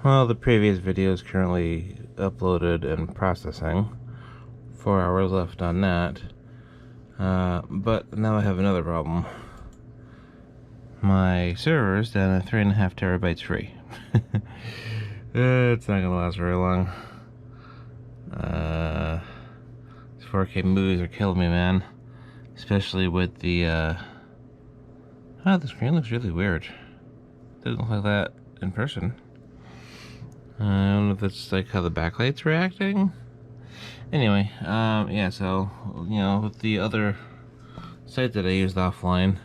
Well, the previous video is currently uploaded and processing. 4 hours left on that. But now I have another problem. My server is down at 3.5 terabytes free. It's not gonna last very long. 4K movies are killing me, man. Especially with the, the screen looks really weird. Doesn't look like that in person. I don't know if it's like how the backlight's reacting. Anyway, yeah, so, you know, with the other site that I used offline,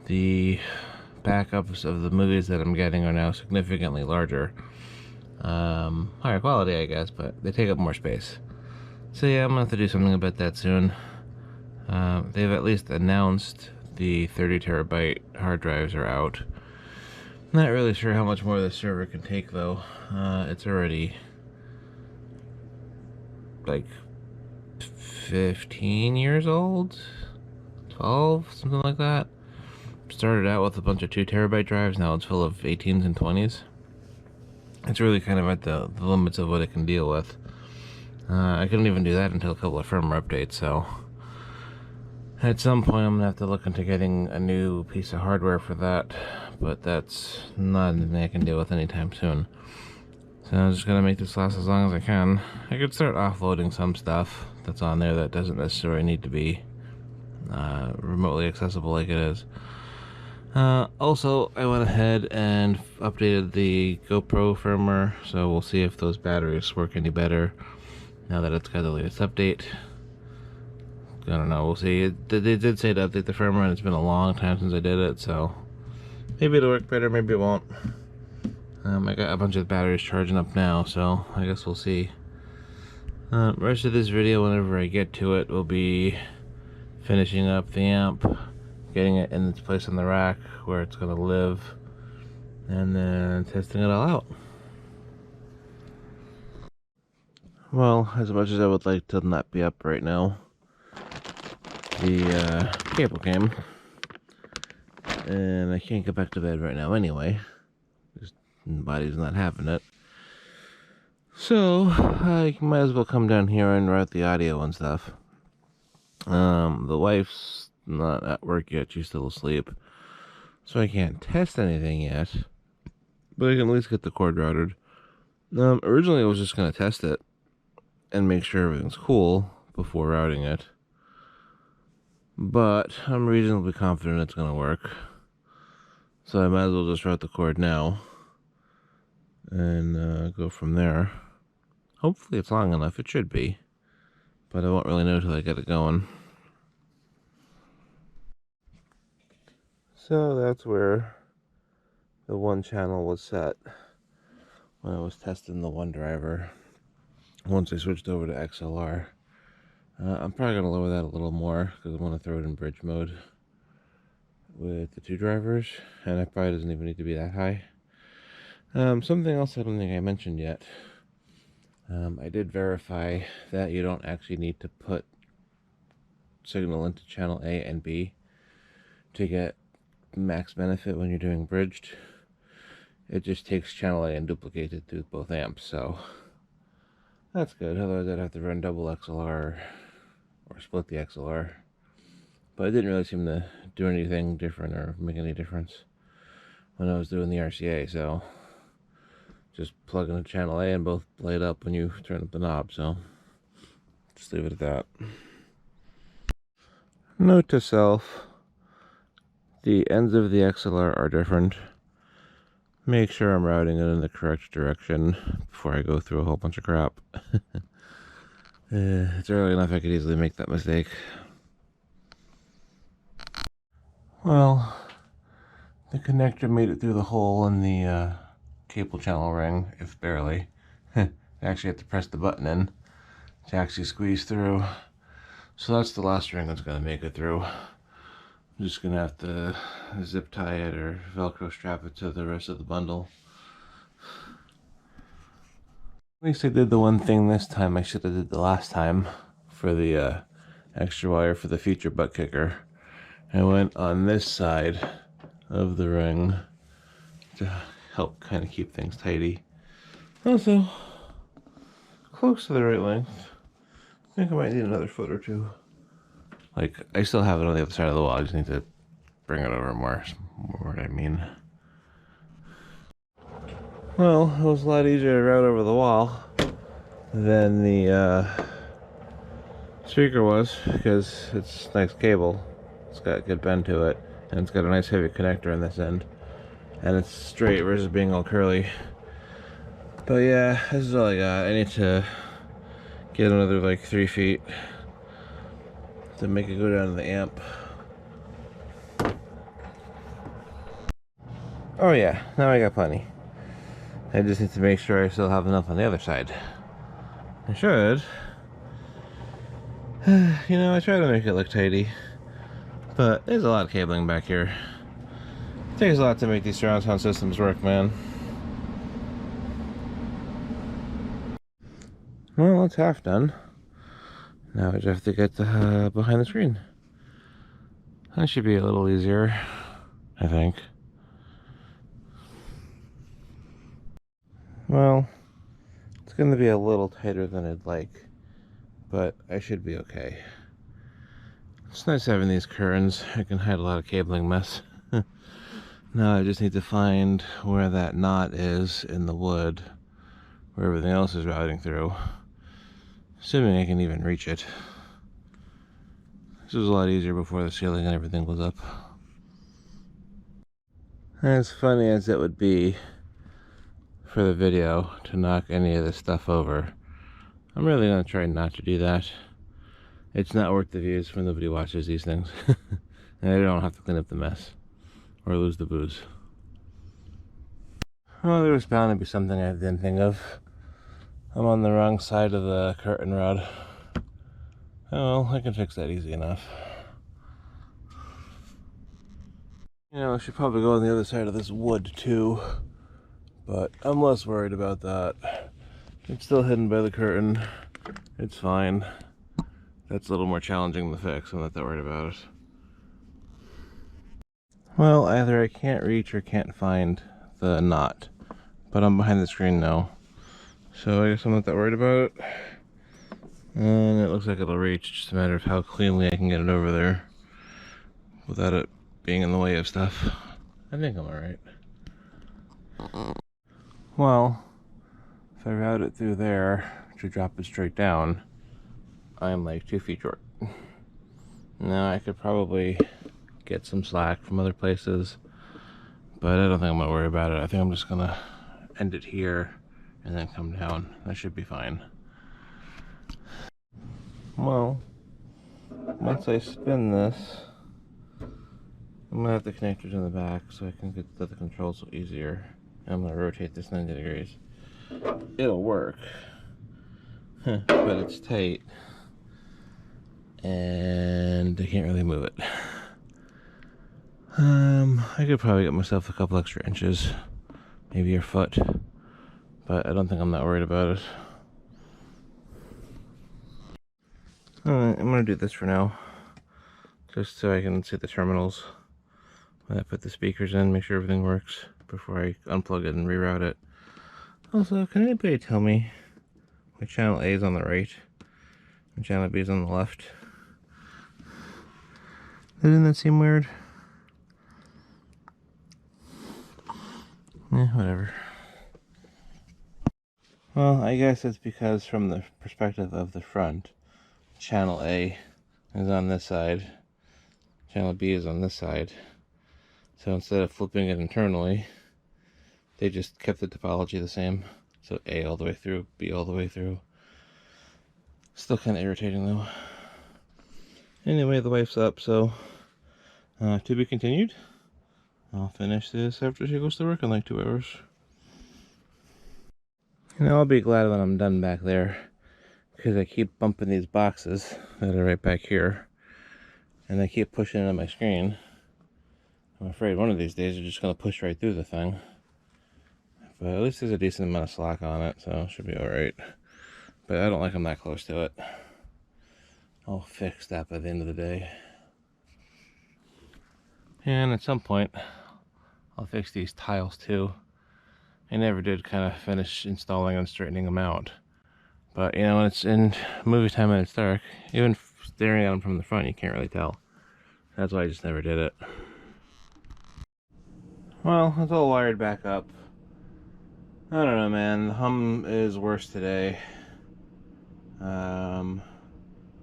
the backups of the movies that I'm getting are now significantly larger. Higher quality, I guess, but they take up more space. So yeah, I'm gonna have to do something about that soon. They've at least announced the 30 terabyte hard drives are out. Not really sure how much more the server can take though. It's already like 15 years old, 12, something like that. Started out with a bunch of 2 terabyte drives, now it's full of 18s and 20s. It's really kind of at the limits of what it can deal with. I couldn't even do that until a couple of firmware updates, so at some point I'm gonna have to look into getting a new piece of hardware for that, but that's not anything I can deal with anytime soon. So I'm just gonna make this last as long as I can. I could start offloading some stuff that's on there that doesn't necessarily need to be remotely accessible like it is. Also, I went ahead and updated the GoPro firmware, so we'll see if those batteries work any better now that it's got the latest update. I don't know, we'll see. They did say to update the firmware, and it's been a long time since I did it, so maybe it'll work better, maybe it won't. I got a bunch of batteries charging up now, so I guess we'll see. Rest of this video, whenever I get to it, will be finishing up the amp, getting it in its place on the rack where it's going to live, and then testing it all out. Well, as much as I would like to not be up right now, the cable came, and I can't get back to bed right now anyway. Just my body's not having it. So I might as well come down here and route the audio and stuff. The wife's not at work yet, she's still asleep, so I can't test anything yet, but I can at least get the cord routed. Originally I was just going to test it and make sure everything's cool before routing it, but I'm reasonably confident it's going to work, so I might as well just route the cord now and go from there. Hopefully it's long enough, it should be, but I won't really know till I get it going. So that's where the one channel was set when I was testing the one driver. Once I switched over to XLR, I'm probably going to lower that a little more because I want to throw it in bridge mode with the 2 drivers, and it probably doesn't even need to be that high. Something else I don't think I mentioned yet. I did verify that you don't actually need to put signal into channel A and B to get max benefit when you're doing bridged. It just takes channel A and duplicates it through both amps, so that's good. Otherwise I'd have to run double XLR or split the XLR, but it didn't really seem to do anything different or make any difference when I was doing the RCA, so just plug into channel A and both light up when you turn up the knob, so just leave it at that. Note to self: the ends of the XLR are different. Make sure I'm routing it in the correct direction before I go through a whole bunch of crap. It's early enough I could easily make that mistake. Well, the connector made it through the hole in the cable channel ring, if barely. I actually had to press the button in to actually squeeze through. So that's the last ring that's going to make it through. I'm just going to have to zip tie it or Velcro strap it to the rest of the bundle. At least I did the one thing this time I should have did the last time for the extra wire for the future butt kicker. I went on this side of the ring to help kind of keep things tidy. Also, close to the right length. I think I might need another foot or two. Like, I still have it on the other side of the wall. I just need to bring it over more what I mean. Well, it was a lot easier to route over the wall than the speaker was, because it's a nice cable. It's got good bend to it, and it's got a nice heavy connector on this end. And it's straight versus being all curly. But yeah, this is all I got. I need to get another like 3 feet to make it go down to the amp. Oh yeah, now I got plenty. I just need to make sure I still have enough on the other side. I should. You know, I try to make it look tidy, but there's a lot of cabling back here. It takes a lot to make these surround sound systems work, man. Well, it's half done. Now I just have to get behind the screen. That should be a little easier, I think. Well, it's going to be a little tighter than I'd like, but I should be okay. It's nice having these curtains. I can hide a lot of cabling mess. Now I just need to find where that knot is in the wood, where everything else is routing through. Assuming I can even reach it. This was a lot easier before the ceiling and everything was up. As funny as it would be for the video to knock any of this stuff over, I'm really going to try not to do that. It's not worth the views when nobody watches these things. And I don't have to clean up the mess or lose the booze. Well, there was bound to be something I didn't think of. I'm on the wrong side of the curtain rod. Oh well, I can fix that easy enough. You know, I should probably go on the other side of this wood too, but I'm less worried about that. It's still hidden by the curtain. It's fine. That's a little more challenging to fix. I'm not that worried about it. Well, either I can't reach or can't find the knot, but I'm behind the screen now, so I guess I'm not that worried about it. And it looks like it'll reach, just a matter of how cleanly I can get it over there without it being in the way of stuff. I think I'm alright. Well, if I route it through there to drop it straight down, I'm like 2 feet short. Now I could probably get some slack from other places, but I don't think I'm gonna worry about it. I think I'm just gonna end it here and then come down. That should be fine. Well, once I spin this, I'm gonna have the connectors in the back so I can get the controls easier. I'm gonna rotate this 90 degrees. It'll work, but it's tight and I can't really move it. I could probably get myself a couple extra inches, maybe a foot, but I don't think I'm that worried about it. Alright, I'm gonna do this for now, just so I can see the terminals when I put the speakers in, make sure everything works before I unplug it and reroute it. Also, can anybody tell me why channel A is on the right and channel B is on the left? Doesn't that seem weird? Yeah, whatever. Well, I guess it's because from the perspective of the front, channel A is on this side, channel B is on this side. So instead of flipping it internally, they just kept the topology the same. So A all the way through, B all the way through. Still kind of irritating though. Anyway, the wife's up, so to be continued. I'll finish this after she goes to work in like 2 hours. And I'll be glad when I'm done back there, because I keep bumping these boxes that are right back here, and they keep pushing into my screen. I'm afraid one of these days they're just going to push right through the thing. But at least there's a decent amount of slack on it, so it should be alright. But I don't like them that close to it. I'll fix that by the end of the day. And at some point, I'll fix these tiles too. I never did kind of finish installing and straightening them out. But, you know, when it's in movie time and it's dark, even staring at them from the front, you can't really tell. That's why I just never did it. Well, it's all wired back up. I don't know, man. The hum is worse today.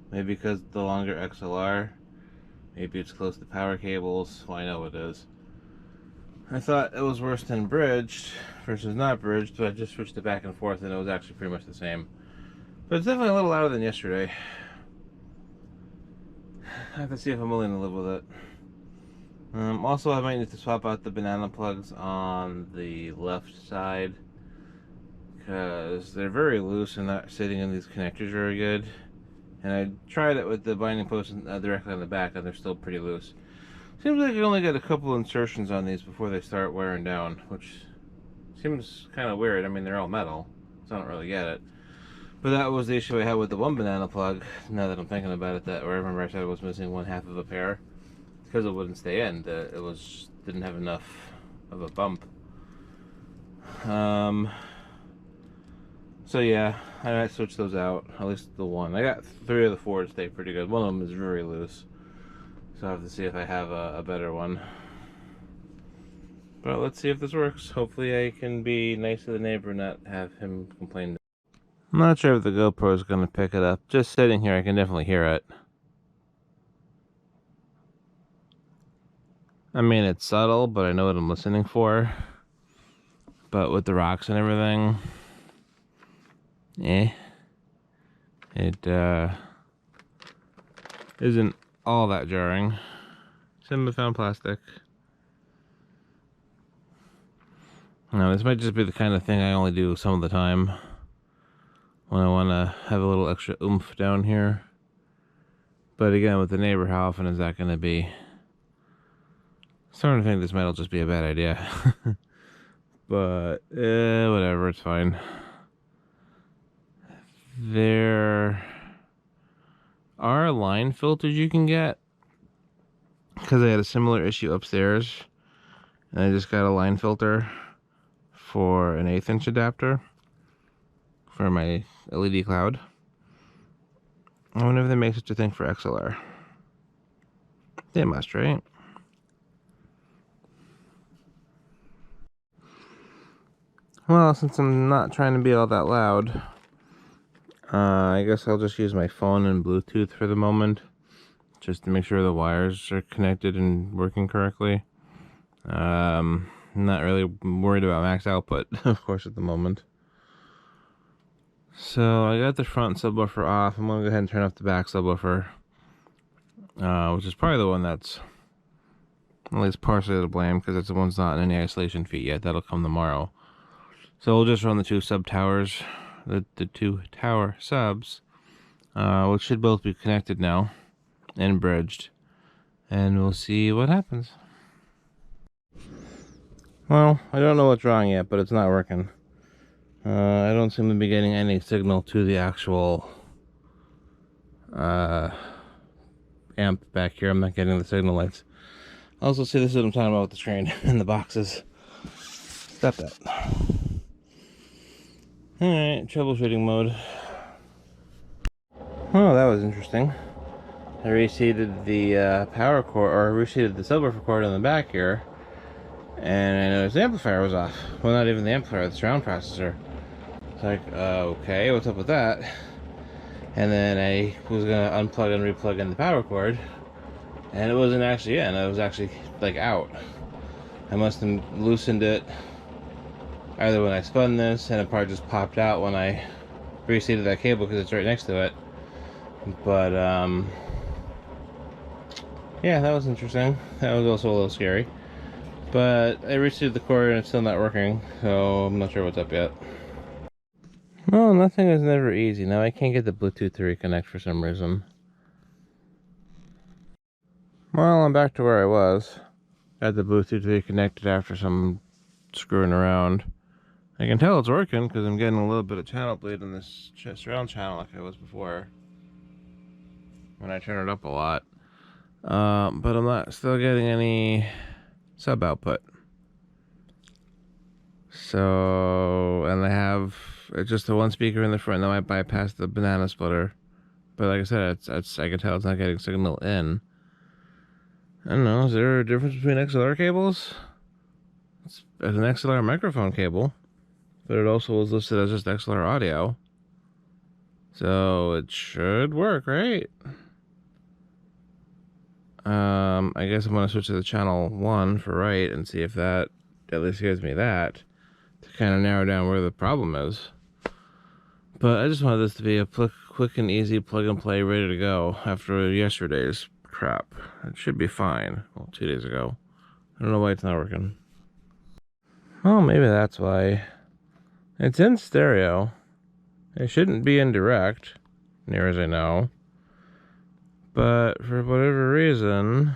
Maybe because the longer XLR. Maybe it's close to power cables. Well, I know it is. I thought it was worse than bridged versus not bridged, but I just switched it back and forth and it was actually pretty much the same. But it's definitely a little louder than yesterday. I have to see if I'm willing to live with it. Also, I might need to swap out the banana plugs on the left side because they're very loose and not sitting in these connectors very good. And I tried it with the binding posts directly on the back and they're still pretty loose. Seems like you only get a couple insertions on these before they start wearing down, which seems kind of weird. I mean, they're all metal, so I don't really get it. But that was the issue I had with the one banana plug, now that I'm thinking about it, that, or I remember I said I was missing one half of a pair, because it wouldn't stay in. It didn't have enough of a bump. So yeah, I switched those out, at least the one. I got 3 of the 4 to stay pretty good. One of them is very loose, so I have to see if I have a better one. But let's see if this works. Hopefully I can be nice to the neighbor and not have him complain. I'm not sure if the GoPro is going to pick it up. Just sitting here, I can definitely hear it. I mean, it's subtle, but I know what I'm listening for. But with the rocks and everything, it isn't all that jarring. Cinema found plastic. Now, this might just be the kind of thing I only do some of the time when I want to have a little extra oomph down here. But again, with the neighbor, how often is that going to be? Starting to think this might just be a bad idea. But, whatever, it's fine. There are line filters you can get, because I had a similar issue upstairs, and I just got a line filter for an 1/8 inch adapter for my LED cloud. I wonder if they make such a thing for XLR. They must, right? Well, since I'm not trying to be all that loud, I guess I'll just use my phone and Bluetooth for the moment, just to make sure the wires are connected and working correctly. I'm not really worried about max output, of course, at the moment. So I got the front subwoofer off. I'm going to go ahead and turn off the back subwoofer, which is probably the one that's at least partially to blame, because it's the one's not in any isolation feet yet. That'll come tomorrow. So we'll just run the 2 sub towers, the 2 tower subs, which should both be connected now and bridged, and we'll see what happens. Well, I don't know what's wrong yet, but it's not working. I don't seem to be getting any signal to the actual amp back here. I'm not getting the signal lights. Also, see, this is what I'm talking about with the train and the boxes. Stop that. Alright, troubleshooting mode. Oh, that was interesting. I reseated the power cord, or reseated the subwoofer cord on the back here, and I noticed the amplifier was off. Well, not even the amplifier, the surround processor. It's like, okay, what's up with that? And then I was gonna unplug and replug in the power cord, and it wasn't actually in. It was actually like out. I must have loosened it either when I spun this, and it probably just popped out when I reseated that cable because it's right next to it. But yeah, that was interesting. That was also a little scary. But I reseated the cord and it's still not working, so I'm not sure what's up yet. Well, nothing is never easy. Now I can't get the Bluetooth to reconnect for some reason. Well, I'm back to where I was. Got the Bluetooth reconnected after some screwing around. I can tell it's working because I'm getting a little bit of channel bleed in this surround channel like I was before when I turn it up a lot. But I'm not still getting any sub output. So, and I have just the one speaker in the front. Now I bypass the banana splitter. But like I said, I can tell it's not getting signal in. I don't know, is there a difference between XLR cables? It's an XLR microphone cable, but it also was listed as just XLR audio. So it should work, right? I guess I'm going to switch to the channel 1 for right and see if that at least gives me that to kind of narrow down where the problem is. But I just wanted this to be a quick and easy plug and play, ready to go after yesterday's crap. It should be fine. Well, 2 days ago. I don't know why it's not working. Well, maybe that's why. It's in stereo. It shouldn't be in direct, near as I know. But for whatever reason,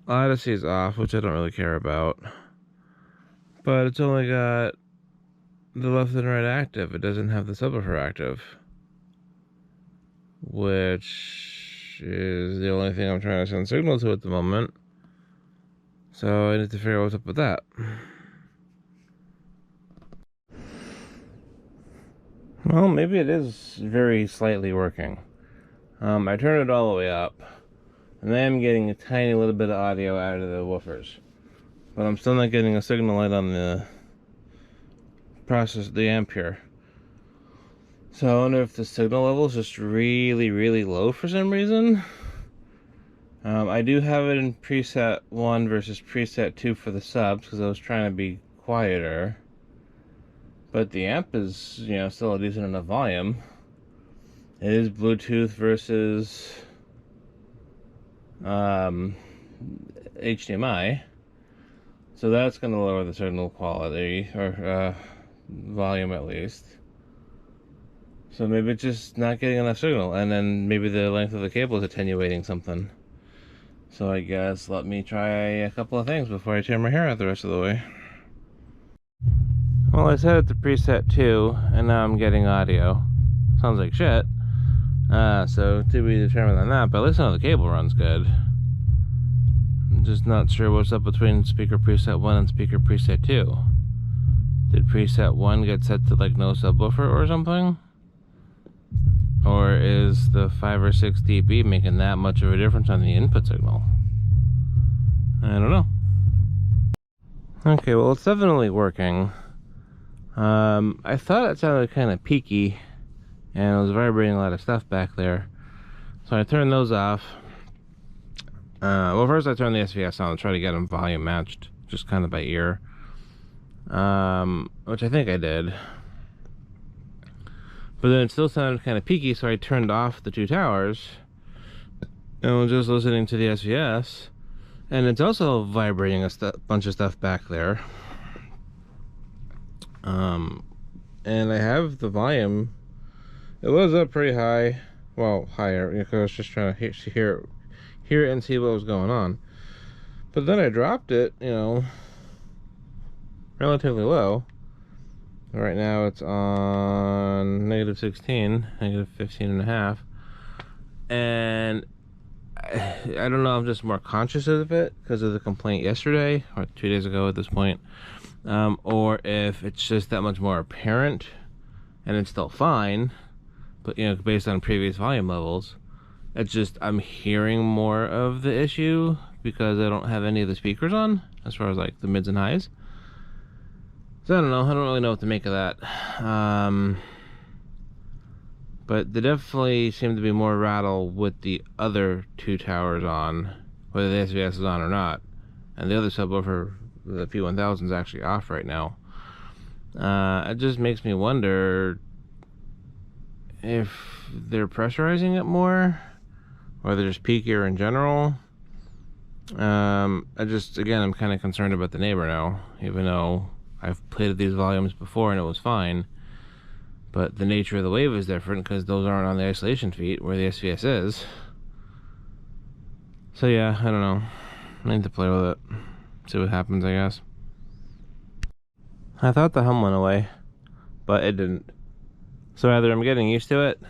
Audyssey's off, which I don't really care about. But it's only got the left and right active. It doesn't have the subwoofer active, which is the only thing I'm trying to send signal to at the moment. So I need to figure out what's up with that. Well, maybe it is very slightly working. I turned it all the way up, and I am getting a tiny little bit of audio out of the woofers, but I'm still not getting a signal light on the amp here. So I wonder if the signal level is just really, really low for some reason. I do have it in preset 1 versus preset 2 for the subs because I was trying to be quieter. But the amp is, you know, still a decent enough volume. It is Bluetooth versus HDMI. So that's going to lower the signal quality, or volume at least. So maybe it's just not getting enough signal, and then maybe the length of the cable is attenuating something. So I guess let me try a couple of things before I tear my hair out the rest of the way. Well, I set it to preset 2, and now I'm getting audio. Sounds like shit. So to be determined on that, but at least I know the cable runs good. I'm just not sure what's up between speaker preset 1 and speaker preset 2. Did preset 1 get set to like no subwoofer or something? Or is the 5 or 6 dB making that much of a difference on the input signal? I don't know. Okay, well, it's definitely working. I thought it sounded kind of peaky, and it was vibrating a lot of stuff back there. So I turned those off. Well, first I turned the SVS on to try to get them volume matched, just kind of by ear. Which I think I did. But then it still sounded kind of peaky, so I turned off the 2 towers. And was just listening to the SVS. And it's also vibrating a bunch of stuff back there. And I have the volume. It was up pretty high. Well, higher, because I was just trying to hear it and see what was going on. But then I dropped it, you know, relatively low. Right now it's on -16, -15.5. And I don't know, I'm just more conscious of it because of the complaint yesterday, or 2 days ago at this point. Or if it's just that much more apparent and it's still fine, but you know, based on previous volume levels, it's just I'm hearing more of the issue because I don't have any of the speakers on as far as like the mids and highs. So I don't know, I don't really know what to make of that. But they definitely seem to be more rattle with the other 2 towers on, whether the SVS is on or not. And the other subwoofer, the P1000, is actually off right now. It just makes me wonder if they're pressurizing it more, or they're just peakier in general. I'm kind of concerned about the neighbor now, even though I've played at these volumes before and it was fine. But the nature of the wave is different because those aren't on the isolation feet where the SVS is. So yeah, I don't know. I need to play with it. See what happens, I guess. I thought the hum went away, but it didn't. So either I'm getting used to it.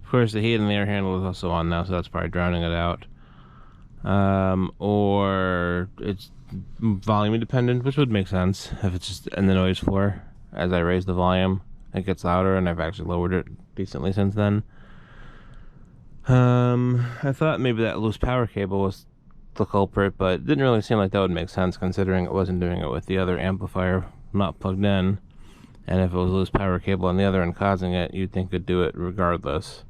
Of course, the heat and the air handle is also on now, so that's probably drowning it out. or it's volume dependent, which would make sense if it's just in the noise floor. As I raise the volume, it gets louder, and I've actually lowered it decently since then. I thought maybe that loose power cable was the culprit, but it didn't really seem like that would make sense considering it wasn't doing it with the other amplifier not plugged in. And if it was a loose power cable on the other end causing it, you'd think it'd do it regardless.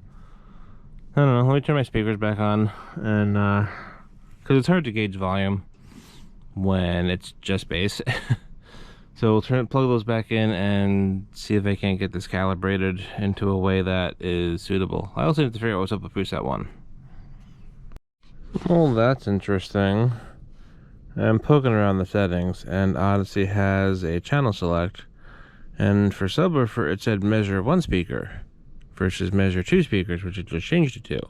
I don't know, let me turn my speakers back on, and because it's hard to gauge volume when it's just bass. So we'll plug those back in and see if I can't get this calibrated into a way that is suitable. I also need to figure out what's up with preset 1. Well, that's interesting. I'm poking around the settings, and Audyssey has a channel select, and for subwoofer it said measure 1 speaker versus measure 2 speakers, which it just changed it to.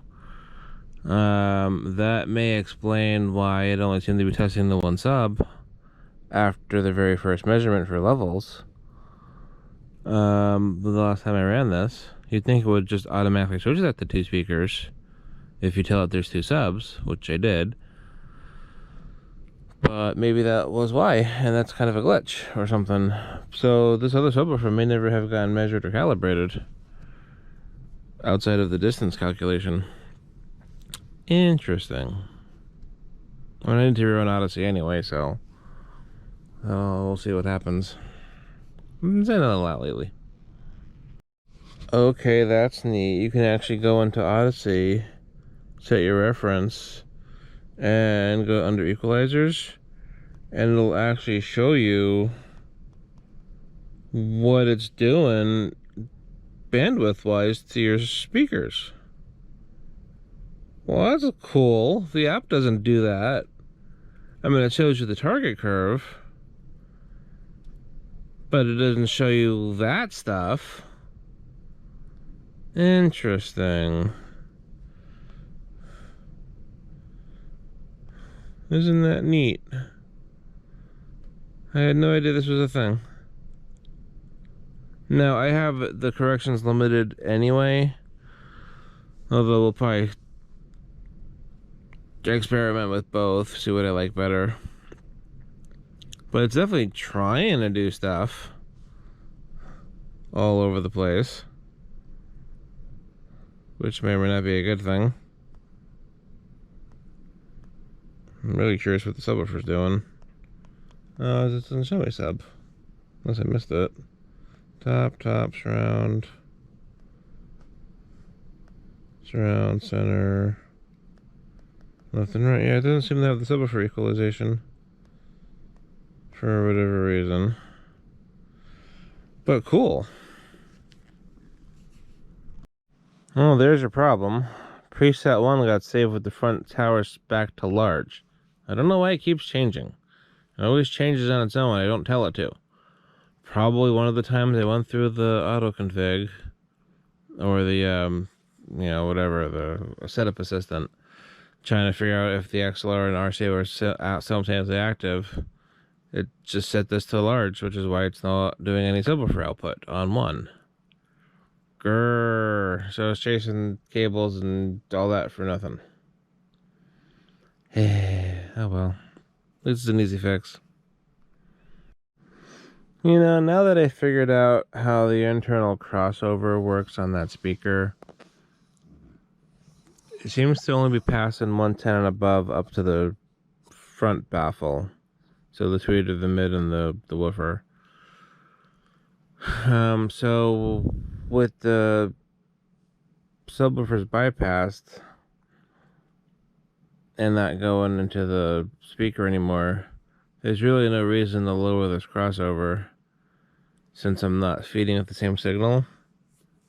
That may explain why it only seemed to be testing the 1 sub after the very first measurement for levels. The last time I ran this, you'd think it would just automatically switch that to 2 speakers if you tell it there's 2 subs, which I did. But maybe that was why, and that's kind of a glitch or something. So this other subwoofer may never have gotten measured or calibrated outside of the distance calculation. Interesting. I need to run Audyssey anyway, so we'll see what happens. I've been saying that a lot lately. Okay, that's neat. You can actually go into Audyssey, set your reference, and go under equalizers, and it'll actually show you what it's doing bandwidth wise to your speakers. Well, that's cool. The app doesn't do that. I mean, it shows you the target curve, but it doesn't show you that stuff. Interesting. Isn't that neat? I had no idea this was a thing. Now, I have the corrections limited anyway, although we'll probably experiment with both, see what I like better. But it's definitely trying to do stuff all over the place, which may or may not be a good thing. I'm really curious what the subwoofer's doing. It doesn't show me sub, unless I missed it. Top, surround, center. Nothing right. Yeah, it doesn't seem to have the subwoofer equalization for whatever reason. But cool. Oh, there's your problem. Preset 1 got saved with the front tower back to large. I don't know why it keeps changing. It always changes on its own. I don't tell it to. Probably one of the times I went through the auto config, or the you know, whatever, the setup assistant, trying to figure out if the XLR and RCA were simultaneously active. It just set this to large, which is why it's not doing any subwoofer output on 1. Grrr. So it's chasing cables and all that for nothing. Oh well. At least it's an easy fix. You know, now that I figured out how the internal crossover works on that speaker, it seems to only be passing 110 and above up to the front baffle. So the tweeter, the mid, and the woofer. So with the subwoofers bypassed and not going into the speaker anymore, there's really no reason to lower this crossover, since I'm not feeding it the same signal,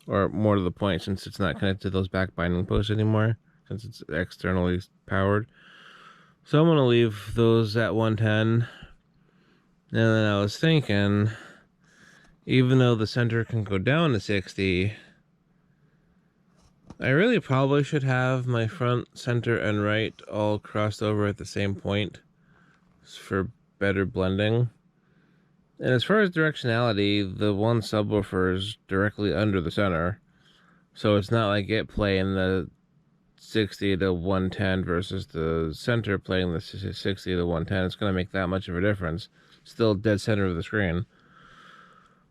or more to the point, since it's not connected to those back binding posts anymore, since it's externally powered. So I'm going to leave those at 110. And then I was thinking, even though the center can go down to 60, I really probably should have my front, center, and right all crossed over at the same point for better blending. And as far as directionality, the one subwoofer is directly under the center, so it's not like it playing the 60 to 110 versus the center playing the 60 to 110, it's going to make that much of a difference. Still dead center of the screen.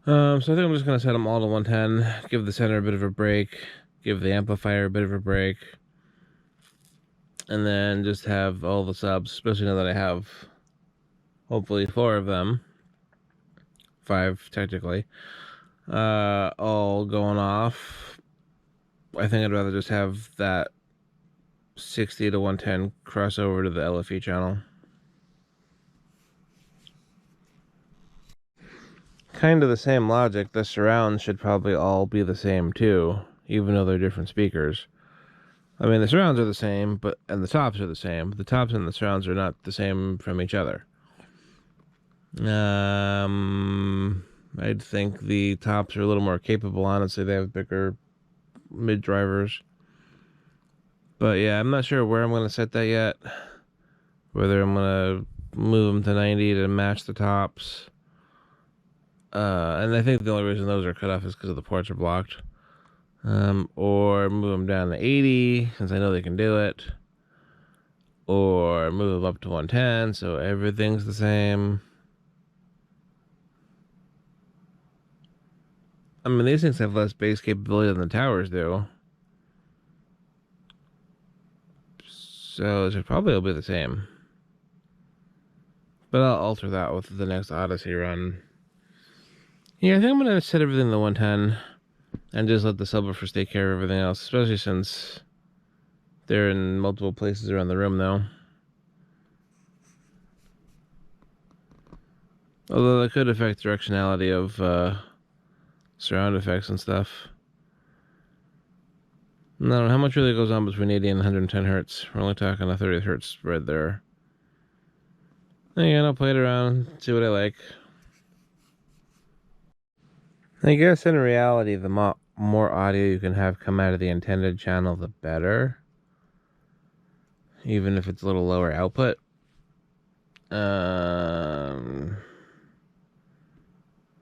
So I think I'm just going to set them all to 110, give the center a bit of a break, give the amplifier a bit of a break, and then just have all the subs, especially now that I have hopefully 4 of them, 5 technically, all going off. I think I'd rather just have that 60 to 110 crossover to the LFE channel. Kind of the same logic, the surrounds should probably all be the same too, even though they're different speakers. I mean, the surrounds are the same, and the tops are the same, but the tops and the surrounds are not the same from each other. I'd think the tops are a little more capable, honestly. They have bigger mid drivers. But yeah, I'm not sure where I'm going to set that yet. Whether I'm going to move them to 90 to match the tops. And I think the only reason those are cut off is because the ports are blocked. Or move them down to 80, since I know they can do it. Or move them up to 110, so everything's the same. I mean, these things have less bass capability than the towers do. So it should probably all be the same. But I'll alter that with the next Audyssey run. Yeah, I think I'm going to set everything to 110. And just let the subwoofers take care of everything else, especially since they're in multiple places around the room now. Although that could affect directionality of surround effects and stuff. I don't know how much really goes on between 80 and 110 hertz. We're only talking a 30 hertz spread there. Again, I'll play it around, see what I like. I guess in reality, the more audio you can have come out of the intended channel, the better. Even if it's a little lower output.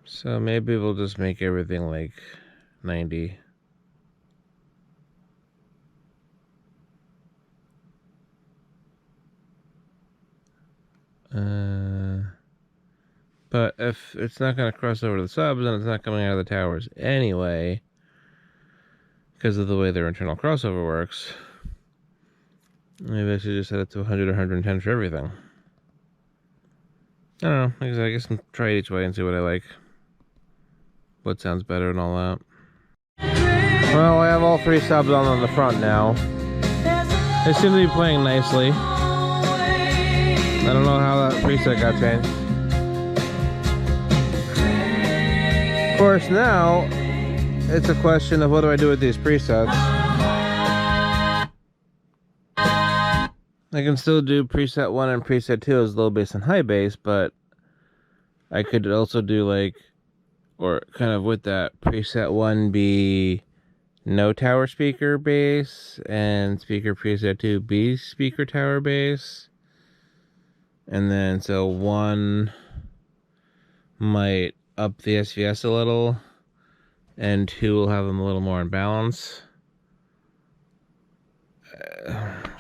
So maybe we'll just make everything like 90. But if it's not going to cross over to the subs, then it's not coming out of the towers anyway, because of the way their internal crossover works. Maybe I should just set it to 100 or 110 for everything. I don't know. I guess I can try it each way and see what I like. What sounds better and all that. Well, I have all 3 subs on the front now. They seem to be playing nicely. I don't know how that preset got changed. Of course, now it's a question of what do I do with these presets. I can still do preset 1 and preset 2 as low bass and high bass, but I could also do like, or kind of with that, preset 1 be no tower speaker bass, and speaker preset 2 be speaker tower bass. And then so 1 might up the SVS a little, and 2 will have them a little more in balance.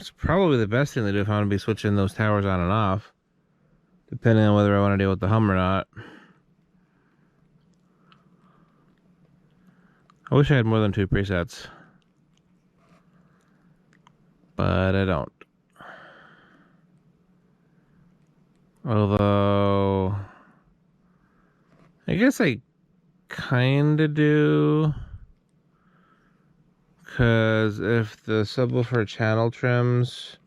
It's probably the best thing to do if I want to be switching those towers on and off, depending on whether I want to deal with the hum or not. I wish I had more than 2 presets, but I don't. Although I guess I kinda do, because if the subwoofer channel trims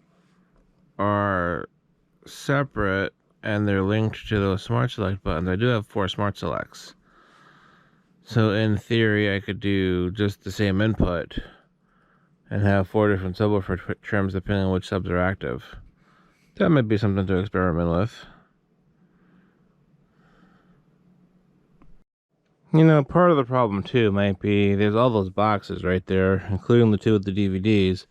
are separate and they're linked to those smart select buttons, I do have 4 smart selects. So in theory, I could do just the same input and have 4 different subwoofer trims depending on which subs are active. That might be something to experiment with. You know, part of the problem too might be there's all those boxes right there, including the 2 with the DVDs.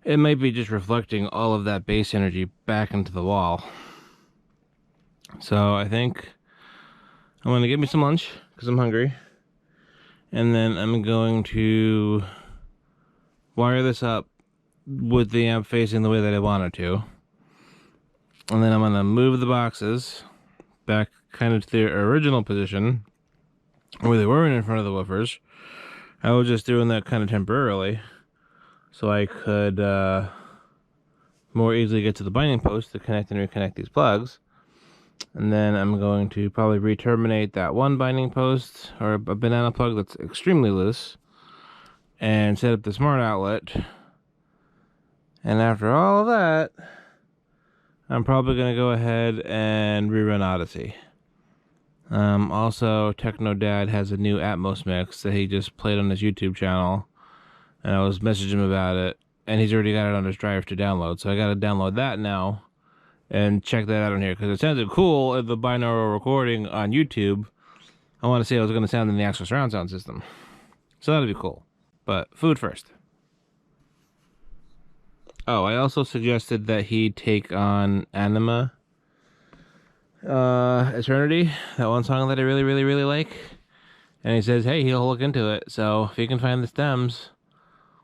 It might be just reflecting all of that bass energy back into the wall. So I think I'm going to get me some lunch because I'm hungry. And then I'm going to wire this up with the amp facing the way that I wanted to. And then I'm going to move the boxes back kind of to their original position where they weren't in front of the woofers. I was just doing that kind of temporarily so I could more easily get to the binding post to connect and reconnect these plugs. And then I'm going to probably re-terminate that one binding post or a banana plug that's extremely loose and set up the smart outlet. And after all of that, I'm probably going to go ahead and rerun Audyssey. Also, Techno Dad has a new Atmos mix that he just played on his YouTube channel, and I was messaging him about it, and he's already got it on his drive to download, so I got to download that now and check that out on here, because it sounded cool at the binaural recording on YouTube. I want to see how it's going to sound in the actual surround sound system, so that'll be cool. But food first. Oh, I also suggested that he take on Anima Eternity, that one song that I really like. And he says, hey, he'll look into it. So if he can find the stems,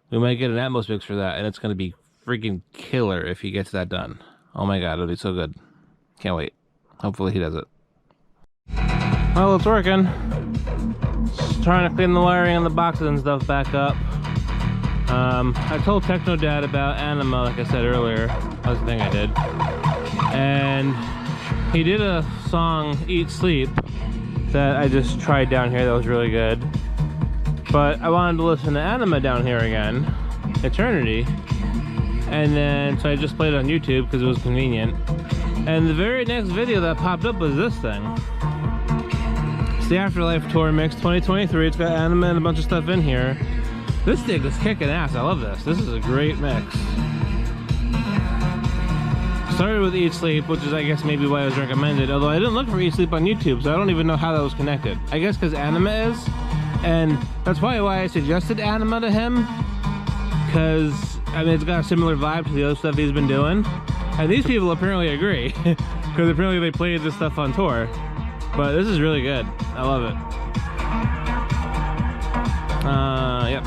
we might get an Atmos mix for that. And it's going to be freaking killer if he gets that done. Oh my god, it'll be so good. Can't wait. Hopefully he does it. Well, it's working. Just trying to clean the wiring and the boxes and stuff back up. I told Techno Dad about Anima, like I said earlier. That was the thing I did. And he did a song, Eat Sleep, that I just tried down here that was really good. But I wanted to listen to Anima down here again, Eternity. And then, so I just played it on YouTube because it was convenient. And the very next video that popped up was this thing. It's the Afterlife Tour Mix 2023. It's got Anima and a bunch of stuff in here. This thing is kicking ass. I love this. This is a great mix. Started with Eat Sleep, which is I guess maybe why it was recommended, although I didn't look for Eat Sleep on YouTube, so I don't even know how that was connected. I guess because Anima is, and that's probably why I suggested Anima to him, because I mean it's got a similar vibe to the other stuff he's been doing, and these people apparently agree, because apparently they played this stuff on tour. But this is really good. I love it. Yep.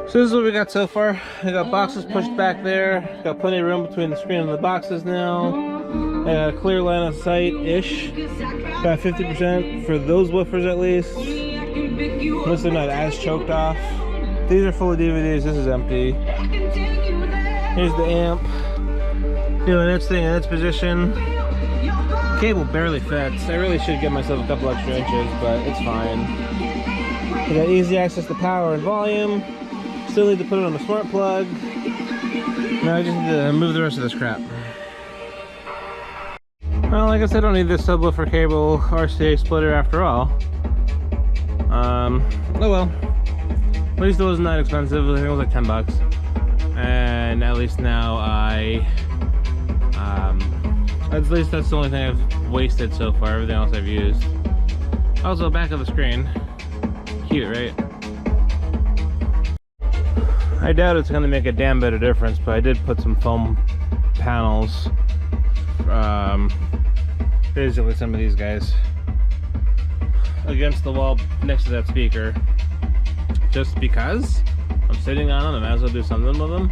So this is what we got so far. I got boxes pushed back there. Got plenty of room between the screen and the boxes now. I got a clear line of sight-ish. About 50% for those woofers at least. Unless they're not as choked off. These are full of DVDs. This is empty. Here's the amp. Doing its thing in its position. Cable barely fits. I really should give myself a couple extra inches, but it's fine. We got easy access to power and volume. Still need to put it on the smart plug. Now I just need to move the rest of this crap. Well, like I said, I don't need this subwoofer cable RCA splitter after all. Oh well. At least it wasn't that expensive. I think it was like 10 bucks. And at least now at least that's the only thing I've wasted so far. Everything else I've used. Also, back of the screen. Cute, right? I doubt it's going to make a damn bit of difference, but I did put some foam panels, basically some of these guys, against the wall next to that speaker, just because I'm sitting on them. I might as well do something with them.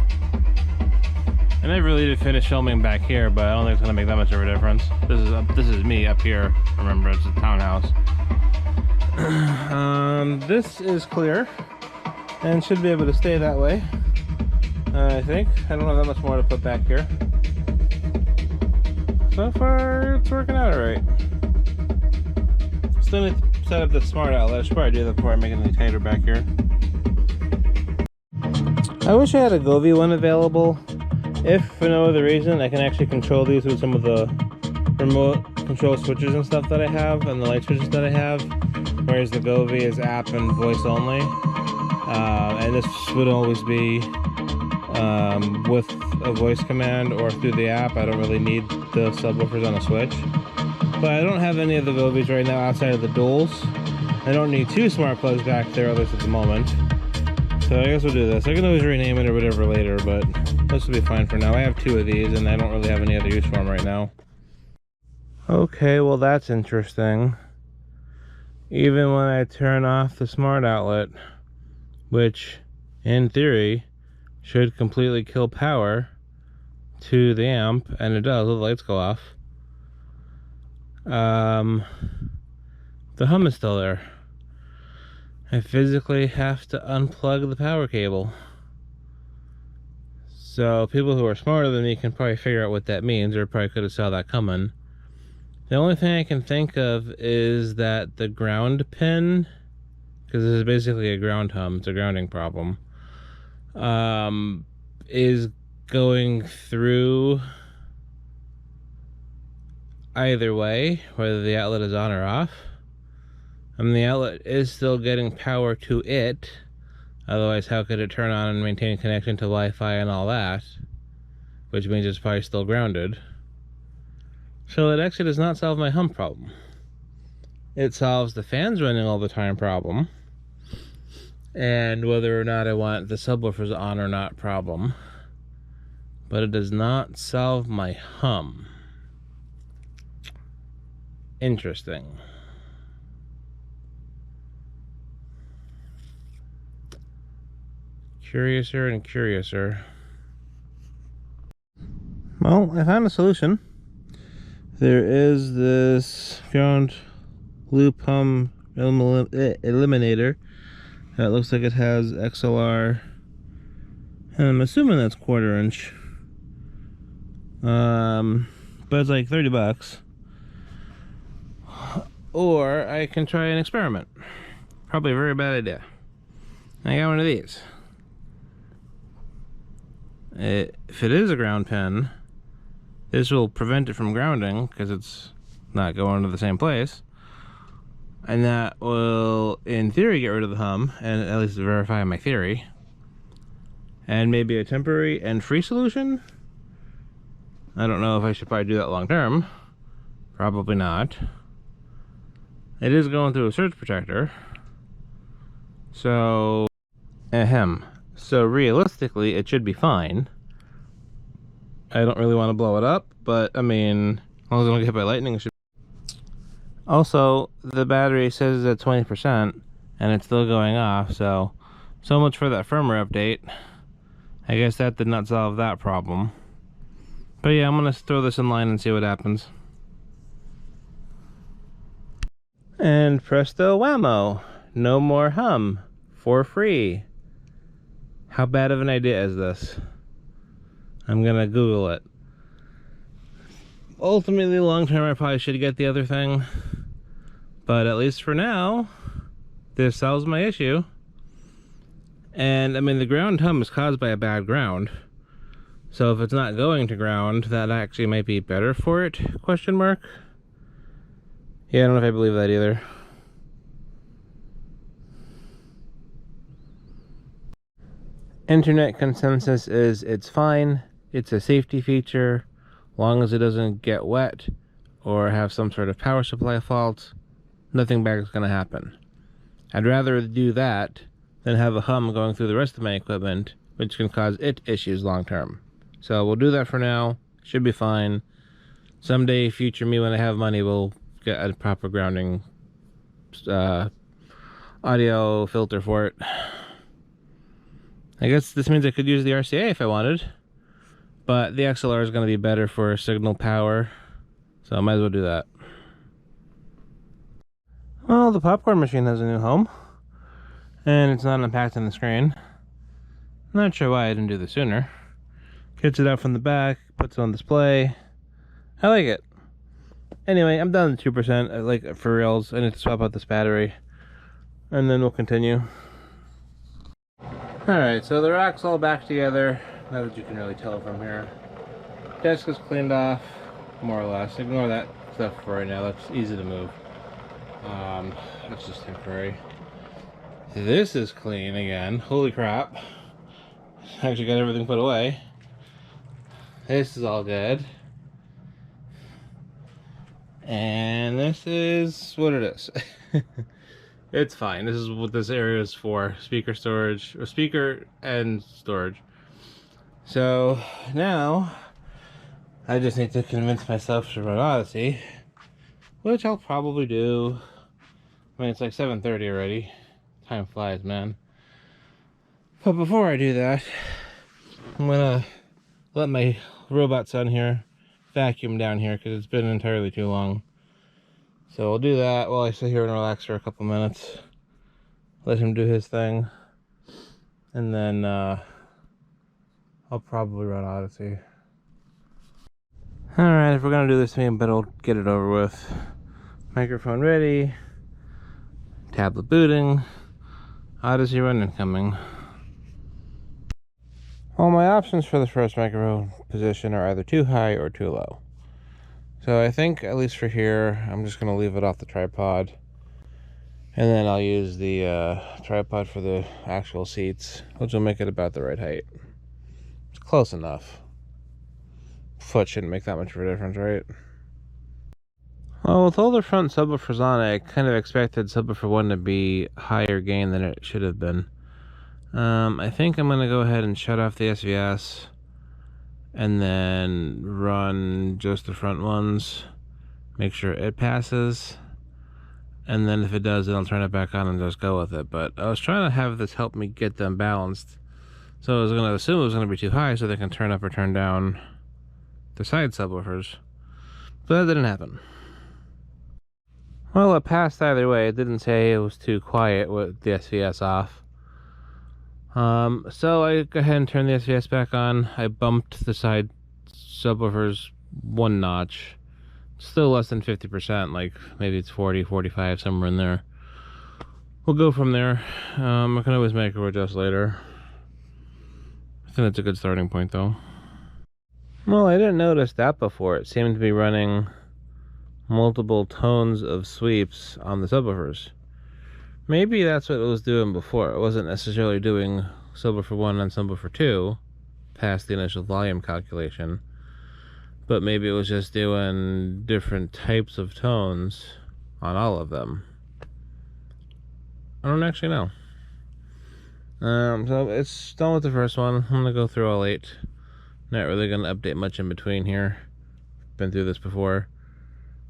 And I really did finish filming back here, but I don't think it's going to make that much of a difference. This is me up here. Remember, it's a townhouse. This is clear. And should be able to stay that way, I think. I don't have that much more to put back here. So far, it's working out alright. Still need to set up the smart outlet. I should probably do that before I make it any tighter back here. I wish I had a Govee one available. If for no other reason, I can actually control these with some of the remote control switches and stuff that I have, and the light switches that I have. Whereas the Govee is app and voice only. And this would always be with a voice command or through the app. I don't really need the subwoofers on a switch. But I don't have any of the Govees right now outside of the duals. I don't need two smart plugs back there, at least at the moment. So I guess we'll do this. I can always rename it or whatever later, but this will be fine for now. I have two of these and I don't really have any other use for them right now. Okay, well that's interesting. Even when I turn off the smart outlet, which in theory should completely kill power to the amp, and it does. The lights go off. The hum is still there. I physically have to unplug the power cable. So people who are smarter than me can probably figure out what that means, or probably could have saw that coming. The only thing I can think of is that the ground pin, because this is basically a ground hum, it's a grounding problem, is going through either way, whether the outlet is on or off. I mean, the outlet is still getting power to it, otherwise how could it turn on and maintain connection to Wi-Fi and all that, which means it's probably still grounded. So it actually does not solve my hum problem. It solves the fans running all the time problem, and whether or not I want the subwoofers on or not problem, but it does not solve my hum. Interesting. Curiouser and curiouser. Well, I found a solution. There is this ground loop hum eliminator that looks like it has XLR, and I'm assuming that's 1/4 inch. But it's like 30 bucks. Or I can try an experiment. Probably a very bad idea. I got one of these. If it is a ground pin, this will prevent it from grounding because it's not going to the same place. And that will, in theory, get rid of the hum, and at least verify my theory. And maybe a temporary and free solution? I don't know if I should probably do that long term. Probably not. It is going through a surge protector. So, So realistically, it should be fine. I don't really want to blow it up, but I mean, as long as I don't get hit by lightning, it should. Also, the battery says it's at 20%, and it's still going off, so much for that firmware update. I guess that did not solve that problem. But yeah, I'm gonna throw this in line and see what happens. And presto whammo, no more hum, for free. How bad of an idea is this? I'm gonna Google it. Ultimately, long term, I probably should get the other thing, but at least for now, this solves my issue. And I mean, the ground hum is caused by a bad ground, so if it's not going to ground, that actually might be better for it, question mark. Yeah, I don't know if I believe that either. Internet consensus is it's fine, it's a safety feature, long as it doesn't get wet or have some sort of power supply fault, nothing bad is going to happen. I'd rather do that than have a hum going through the rest of my equipment, which can cause it issues long term. So we'll do that for now, should be fine. Someday, future me, when I have money, will get a proper grounding audio filter for it. I guess this means I could use the RCA if I wanted, but the XLR is going to be better for signal power, so I might as well do that. Well, the popcorn machine has a new home, and it's not impacting the screen. Not sure why I didn't do this sooner. Gets it out from the back, puts it on display. I like it. Anyway, I'm down to 2%. I like it for reals. I need to swap out this battery, and then we'll continue. Alright, so the rack's all back together, now that you can really tell from here. Desk is cleaned off, more or less. Ignore that stuff for right now, that's easy to move. That's just temporary. This is clean again, holy crap. Actually got everything put away. This is all good. And this is what it is. It's fine. This is what this area is for. Speaker storage, or speaker and storage. So now I just need to convince myself to run Audyssey, which I'll probably do. I mean, it's like 7:30 already. Time flies, man. But before I do that, I'm gonna let my robot son here vacuum down here because it's been entirely too long. So we'll do that while I sit here and relax for a couple minutes. Let him do his thing. And then I'll probably run Audyssey. Alright, if we're gonna do this thing, but I'll get it over with. Microphone ready. Tablet booting. Audyssey run incoming. Well, my options for the first microphone position are either too high or too low. So I think, at least for here, I'm just going to leave it off the tripod. And then I'll use the tripod for the actual seats, which will make it about the right height. It's close enough. Foot shouldn't make that much of a difference, right? Well, with all the front subwoofers on it, I kind of expected subwoofer 1 to be higher gain than it should have been. I think I'm going to go ahead and shut off the SVS and then run just the front ones, make sure it passes, and then if it does, then I'll turn it back on and just go with it. But I was trying to have this help me get them balanced, so I was going to assume it was going to be too high so they can turn up or turn down the side subwoofers, but that didn't happen. Well, it passed either way. It didn't say it was too quiet with the SVS off. So I go ahead and turn the SVS back on. I bumped the side subwoofers one notch. Still less than 50%, like maybe it's 40, 45, somewhere in there. We'll go from there. I can always micro adjust later. I think that's a good starting point though. Well, I didn't notice that before. It seemed to be running multiple tones of sweeps on the subwoofers. Maybe that's what it was doing before. It wasn't necessarily doing subwoofer 1 and subwoofer 2 past the initial volume calculation, but maybe it was just doing different types of tones on all of them. I don't actually know. So it's done with the first one. I'm gonna go through all 8. Not really gonna update much in between here. Been through this before.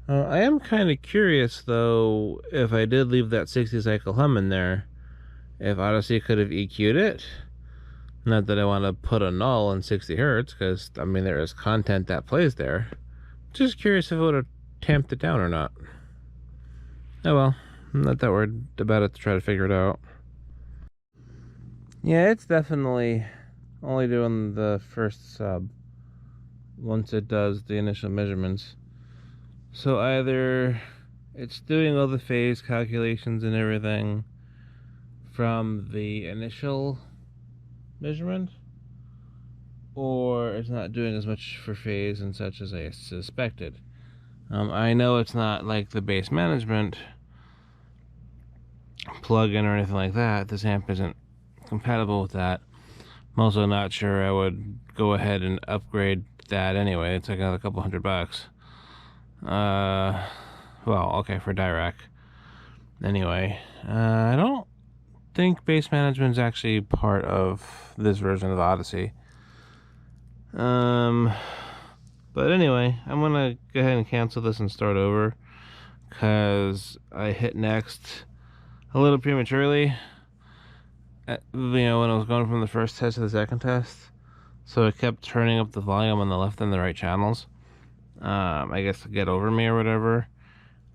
I am kind of curious though, if I did leave that 60 cycle hum in there, if Audyssey could have EQ'd it. Not that I want to put a null in 60 hertz, because I mean there is content that plays there. Just curious if it would have tamped it down or not. Oh well, I'm not that worried about it to try to figure it out. Yeah, it's definitely only doing the first sub once it does the initial measurements. So either it's doing all the phase calculations and everything from the initial measurement, or it's not doing as much for phase and such as I suspected. I know it's not like the base management plugin or anything like that. This amp isn't compatible with that. I'm also not sure I would go ahead and upgrade that anyway. It's like another couple $100. Well, okay, for Dirac. Anyway, I don't think bass management is actually part of this version of Audyssey. But anyway, I'm gonna go ahead and cancel this and start over, because I hit next a little prematurely. You know, when I was going from the first test to the second test, so it kept turning up the volume on the left and the right channels. I guess to get over me or whatever,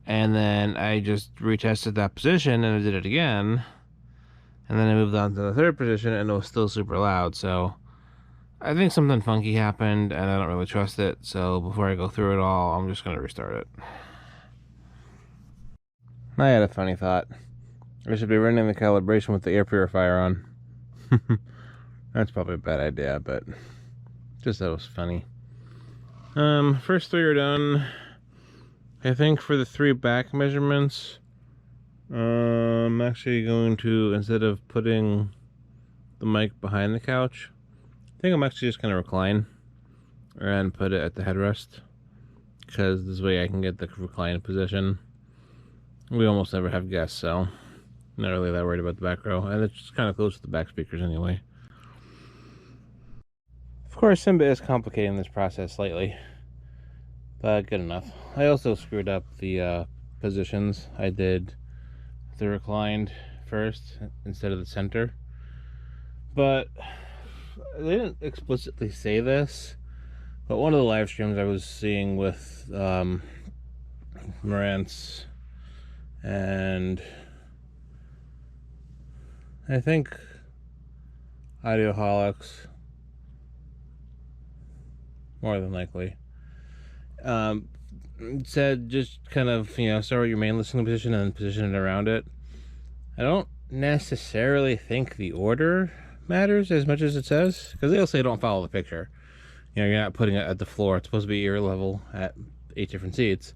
and then I just retested that position and I did it again, and then I moved on to the third position and it was still super loud. So I think something funky happened and I don't really trust it, so before I go through it all, I'm just going to restart it. I had a funny thought. I should be running the calibration with the air purifier on. That's probably a bad idea, but just thought it was funny. First 3 are done. I think for the 3 back measurements, I'm actually going to, instead of putting the mic behind the couch, I think I'm actually just going to recline and put it at the headrest, because this way I can get the reclined position. We almost never have guests, so not really that worried about the back row, and it's just kind of close to the back speakers anyway. Of course, Simba is complicating this process slightly, but good enough. I also screwed up the positions. I did the reclined first instead of the center, but they didn't explicitly say this, but one of the live streams I was seeing with Marantz and I think Audioholics, more than likely, said just kind of, you know, start with your main listening position and then position it around it. I don't necessarily think the order matters as much as it says, because they'll say don't follow the picture. You know, you're not putting it at the floor. It's supposed to be ear level at 8 different seats.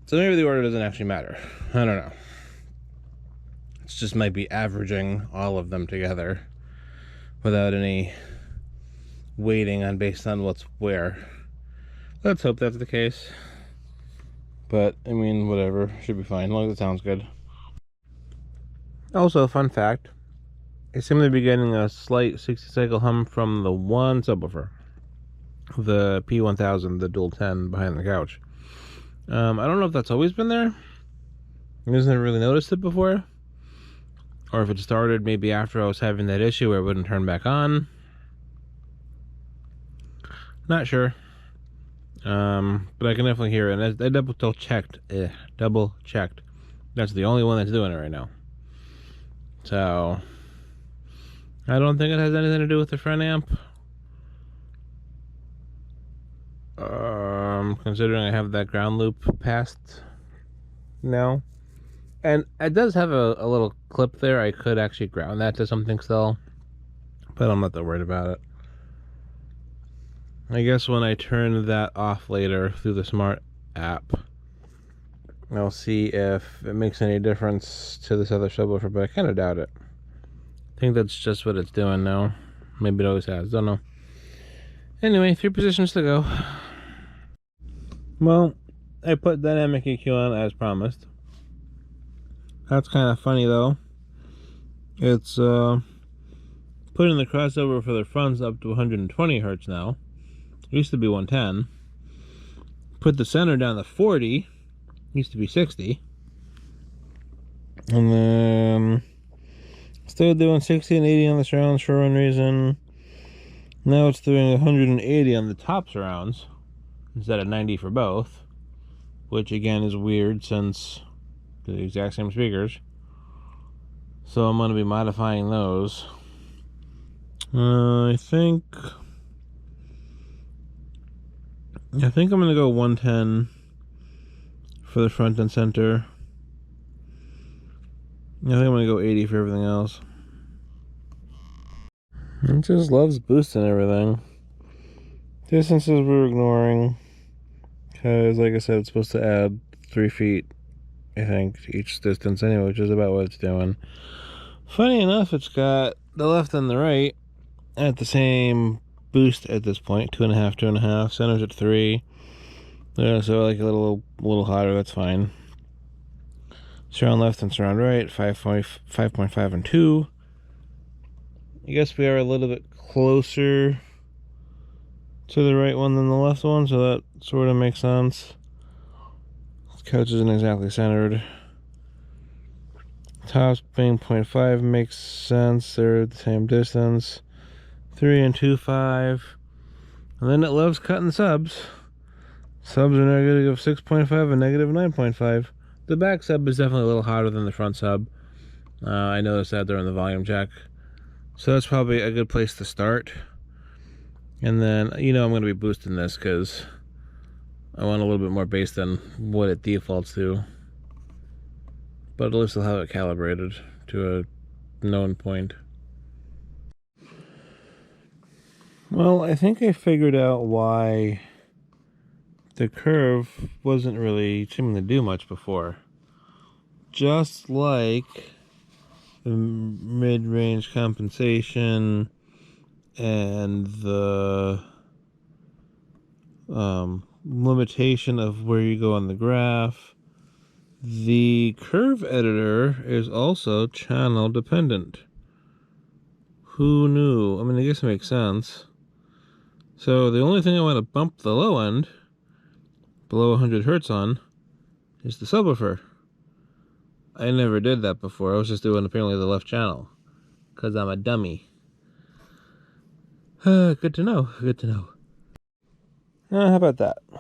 So maybe the order doesn't actually matter. I don't know. It just might be averaging all of them together without any weighting on based on what's where. Let's hope that's the case. But, I mean, whatever. Should be fine, as long as it sounds good. Also, fun fact, I seem to be getting a slight 60 cycle hum from the one subwoofer. The P1000, the dual 10 behind the couch. I don't know if that's always been there. I just never really noticed it before. Or if it started maybe after I was having that issue where it wouldn't turn back on. Not sure. But I can definitely hear it. And I double checked. Double checked. That's the only one that's doing it right now. So I don't think it has anything to do with the front amp. Considering I have that ground loop passed now. And it does have a little clip there. I could actually ground that to something still, but I'm not that worried about it. I guess when I turn that off later through the smart app, I'll see if it makes any difference to this other subwoofer, but I kind of doubt it. I think that's just what it's doing now. Maybe it always has, don't know. Anyway, 3 positions to go. Well, I put dynamic EQ on as promised. That's kind of funny though. It's putting the crossover for the fronts up to 120 hertz now. It used to be 110. Put the center down to 40. Used to be 60. And then still doing 60 and 80 on the surrounds for one reason. Now it's doing 180 on the top surrounds instead of 90 for both, which again is weird since they're the exact same speakers. So I'm going to be modifying those. I think I'm going to go 110 for the front and center. I think I'm going to go 80 for everything else. It just loves boosting everything. Distances we're ignoring, because like I said, it's supposed to add 3 feet, I think, to each distance anyway, which is about what it's doing. Funny enough, it's got the left and the right at the same boost at this point, 2.5, 2.5. Center's at 3. Yeah, so like a little hotter, that's fine. Surround left and surround right, 5.5 and 2. I guess we are a little bit closer to the right one than the left one, so that sort of makes sense. This couch isn't exactly centered. Tops being 0.5 makes sense. They're the same distance. 3 and 2.5. And then it loves cutting subs. Subs are negative 6.5 and negative 9.5. The back sub is definitely a little hotter than the front sub. I noticed that during the volume check. So that's probably a good place to start. And then, you know, I'm going to be boosting this because I want a little bit more bass than what it defaults to. But at least I'll have it calibrated to a known point. Well, I think I figured out why the curve wasn't really seeming to do much before. Just like the mid-range compensation and the limitation of where you go on the graph, the curve editor is also channel dependent. Who knew? I mean, I guess it makes sense. So the only thing I want to bump the low end below 100 hertz on is the subwoofer. I never did that before. I was just doing apparently the left channel because I'm a dummy. Good to know. Good to know. How about that? A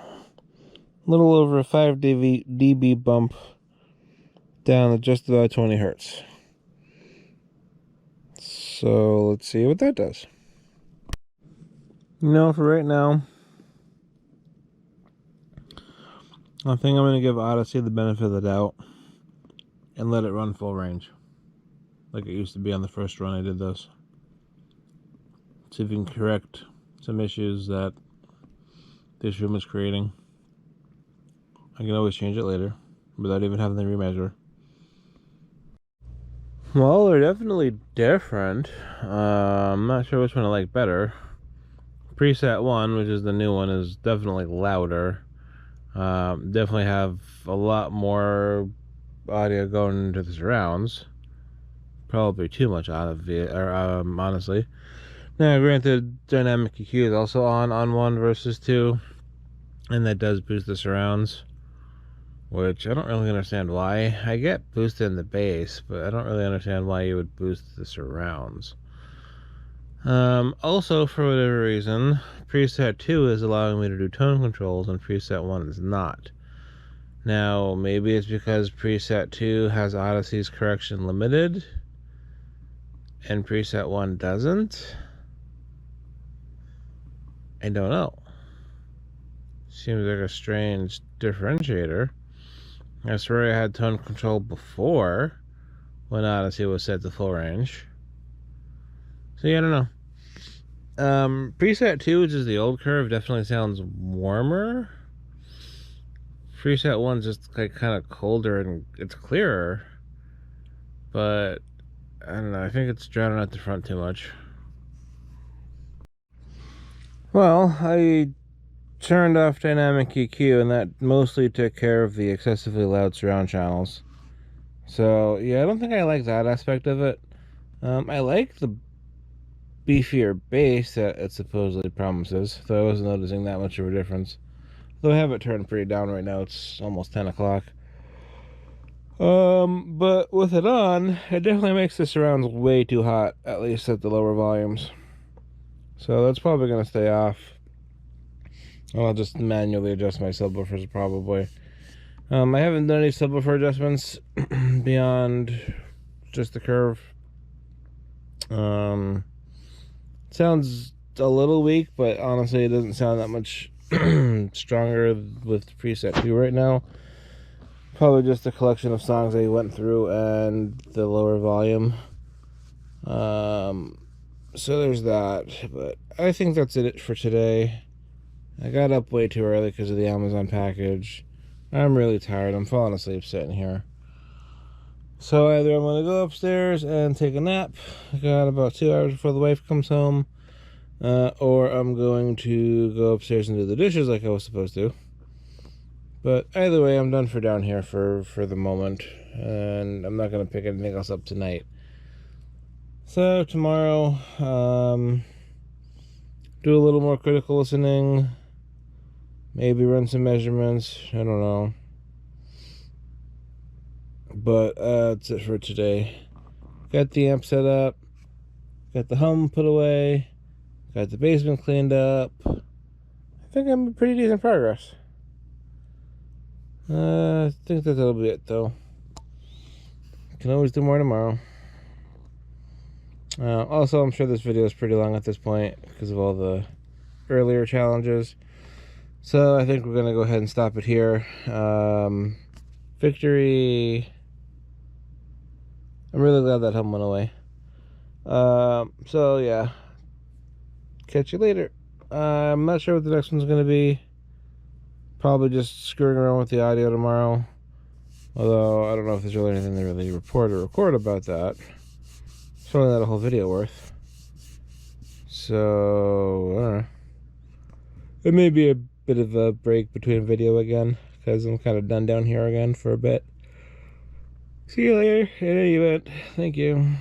little over a 5 dB bump down to just about 20 hertz. So let's see what that does. You know, for right now, I think I'm going to give Audyssey the benefit of the doubt and let it run full range, like it used to be on the first run I did this. See if we can correct some issues that this room is creating. I can always change it later without even having to remeasure. Well, they're definitely different. I'm not sure which one I like better. Preset 1, which is the new one, is definitely louder. Definitely have a lot more audio going into the surrounds. Probably too much honestly. Now, granted, dynamic EQ is also on 1 versus 2, and that does boost the surrounds, which I don't really understand why. I get boosted in the bass, but I don't really understand why you would boost the surrounds. Also, for whatever reason, preset 2 is allowing me to do tone controls and preset 1 is not. Now, maybe it's because preset 2 has Audyssey's correction limited and preset 1 doesn't. I don't know. Seems like a strange differentiator. I swear I had tone control before when Audyssey was set to full range. So yeah, I don't know. Preset 2, which is the old curve, definitely sounds warmer. Preset 1's just like kind of colder and it's clearer. But I don't know, I think it's drowning out the front too much. Well, I turned off dynamic EQ, and that mostly took care of the excessively loud surround channels. So yeah, I don't think I like that aspect of it. I like the beefier bass that it supposedly promises, though I wasn't noticing that much of a difference. Though I have it turned pretty down right now, it's almost 10 o'clock. But with it on, it definitely makes the surrounds way too hot, at least at the lower volumes. So that's probably going to stay off. I'll just manually adjust my subwoofers probably. I haven't done any subwoofer adjustments beyond just the curve. Sounds a little weak, but honestly it doesn't sound that much stronger with preset 2 right now. Probably just a collection of songs I went through and the lower volume. So there's that, but I think that's it for today. I got up way too early because of the Amazon package. I'm really tired. I'm falling asleep sitting here. So either I'm going to go upstairs and take a nap. I got about 2 hours before the wife comes home. Or I'm going to go upstairs and do the dishes like I was supposed to. But either way, I'm done for down here for the moment. And I'm not going to pick anything else up tonight. So tomorrow, do a little more critical listening. Maybe run some measurements. I don't know. But that's it for today. Got the amp set up. Got the hum put away. Got the basement cleaned up. I think I'm in pretty decent progress. I think that'll be it though. Can always do more tomorrow. Also, I'm sure this video is pretty long at this point because of all the earlier challenges. So I think we're going to go ahead and stop it here. Victory. I'm really glad that hum went away. So yeah. Catch you later. I'm not sure what the next one's going to be. Probably just screwing around with the audio tomorrow. Although I don't know if there's really anything to really report or record about that. It's only not a whole video worth. So, I don't know. It may be a bit of a break between video again, because I'm kind of done down here again for a bit. See you later. In any event, thank you.